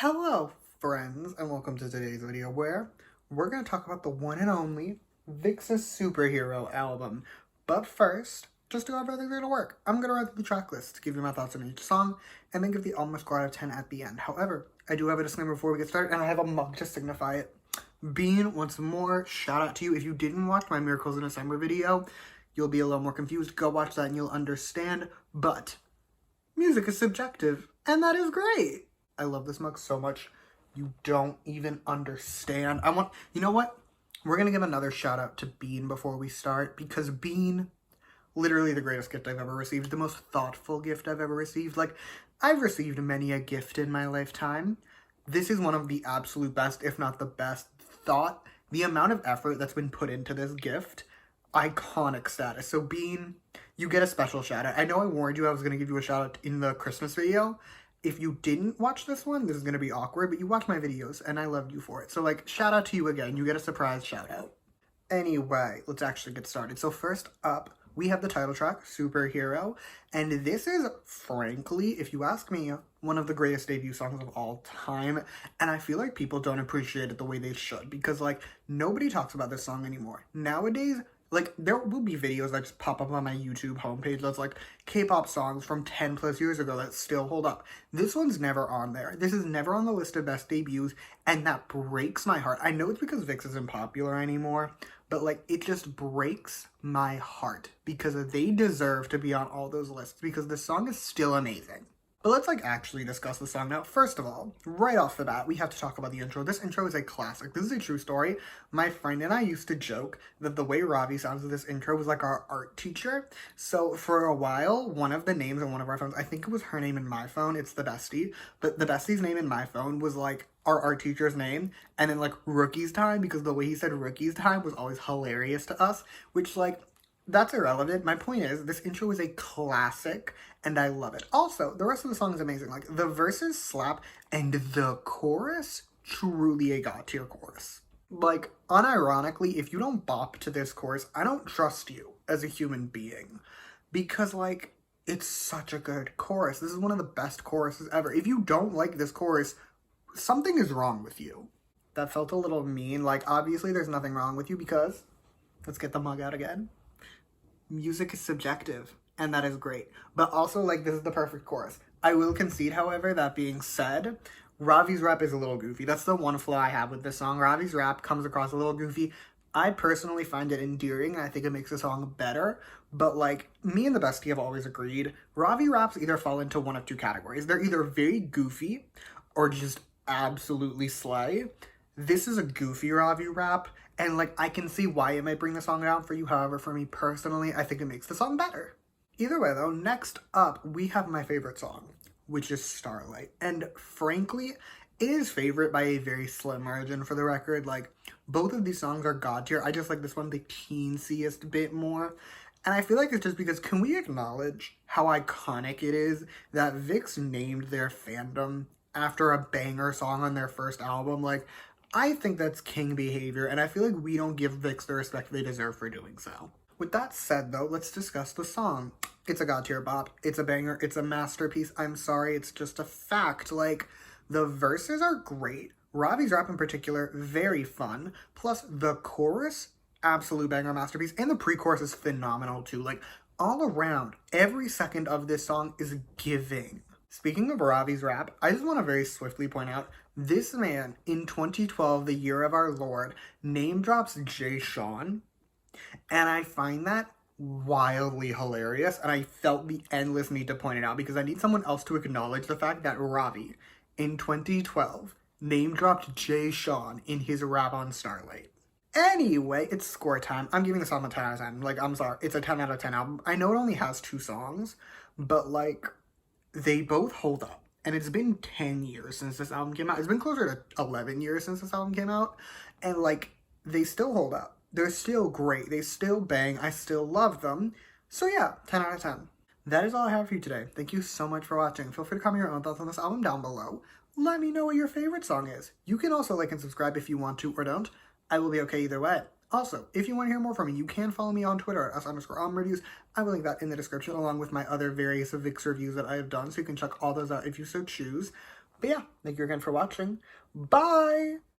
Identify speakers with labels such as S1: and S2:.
S1: Hello, friends, and welcome to today's video where we're going to talk about the one and only VIXX's Superhero album. But first, just to have everything going to work, I'm going to run through the track list to give you my thoughts on each song and then give the album a score out of 10 at the end. However, I do have a disclaimer before we get started, and I have a mug to signify it. Bean, once more, shout out to you. If you didn't watch my Miracles in December video, you'll be a little more confused. Go watch that and you'll understand. But music is subjective, and that is great. I love this mug so much. You don't even understand. You know what? We're going to give another shout out to Bean before we start, because Bean, literally the greatest gift I've ever received, the most thoughtful gift I've ever received. Like, I've received many a gift in my lifetime. This is one of the absolute best, if not the best. Thought, the amount of effort that's been put into this gift, iconic status. So Bean, you get a special shout out. I know I warned you I was going to give you a shout out in the Christmas video. If you didn't watch this one, this is going to be awkward, but you watch my videos and I loved you for it. So like, shout out to you again. You get a surprise shout out. Anyway, let's actually get started. So first up, we have the title track, Superhero. And this is, frankly, if you ask me, one of the greatest debut songs of all time. And I feel like people don't appreciate it the way they should, because like, nobody talks about this song anymore. Nowadays, like, there will be videos that just pop up on my YouTube homepage that's like K-pop songs from 10 plus years ago that still hold up. This one's never on there. This is never on the list of best debuts, and that breaks my heart. I know it's because VIXX isn't popular anymore, but like, it just breaks my heart because they deserve to be on all those lists because this song is still amazing. But let's like actually discuss the song now. First of all, right off the bat, we have to talk about the intro. This intro is a classic. This is a true story. My friend and I used to joke that the way Ravi sounds with this intro was like our art teacher. So for a while, one of the names on one of our phones, I think it was her name in my phone, it's the bestie, but the bestie's name in my phone was like our art teacher's name, and then like Rookie's Time, because the way he said Rookie's Time was always hilarious to us, which like, that's irrelevant. My point is, this intro is a classic, and I love it. Also, the rest of the song is amazing. Like, the verses slap, and the chorus, truly a god-tier chorus. Like, unironically, if you don't bop to this chorus, I don't trust you as a human being. Because, like, it's such a good chorus. This is one of the best choruses ever. If you don't like this chorus, something is wrong with you. That felt a little mean. Like, obviously, there's nothing wrong with you because... Let's get the mug out again. Music is subjective, and that is great. But also, like, this is the perfect chorus. I will concede, however, that being said, Ravi's rap is a little goofy. That's the one flaw I have with this song. Ravi's rap comes across a little goofy. I personally find it endearing, and I think it makes the song better. But, like, me and the bestie have always agreed, Ravi raps either fall into one of two categories. They're either very goofy or just absolutely slay. This is a goofy Ravi rap, and like, I can see why it might bring the song down for you. However, for me personally, I think it makes the song better. Either way though, next up, we have my favorite song, which is Starlight. And frankly, it is favorite by a very slim margin, for the record. Like, both of these songs are god tier. I just like this one the teensiest bit more. And I feel like it's just because, can we acknowledge how iconic it is that VIXX named their fandom after a banger song on their first album? Like, I think that's king behavior, and I feel like we don't give VIXX the respect they deserve for doing so. With that said, though, let's discuss the song. It's a god-tier bop. It's a banger. It's a masterpiece. I'm sorry, it's just a fact. Like, the verses are great. Ravi's rap in particular, very fun. Plus, the chorus, absolute banger masterpiece. And the pre-chorus is phenomenal, too. Like, all around, every second of this song is giving. Speaking of Ravi's rap, I just want to very swiftly point out, this man, in 2012, the year of our Lord, name drops Jay Sean, and I find that wildly hilarious, and I felt the endless need to point it out, because I need someone else to acknowledge the fact that Ravi, in 2012, name dropped Jay Sean in his rap on Starlight. Anyway, it's score time. I'm giving this album a 10 out of 10. Like, I'm sorry, it's a 10 out of 10 album. I know it only has 2 songs, but like, they both hold up. And it's been 10 years since this album came out. It's been closer to 11 years since this album came out. And like, they still hold up. They're still great. They still bang. I still love them. So yeah, 10 out of 10. That is all I have for you today. Thank you so much for watching. Feel free to comment your own thoughts on this album down below. Let me know what your favorite song is. You can also like and subscribe if you want to or don't. I will be okay either way. Also, if you want to hear more from me, you can follow me on Twitter at @s_reviews. I will link that in the description along with my other various VIXX reviews that I have done, so you can check all those out if you so choose. But yeah, thank you again for watching. Bye!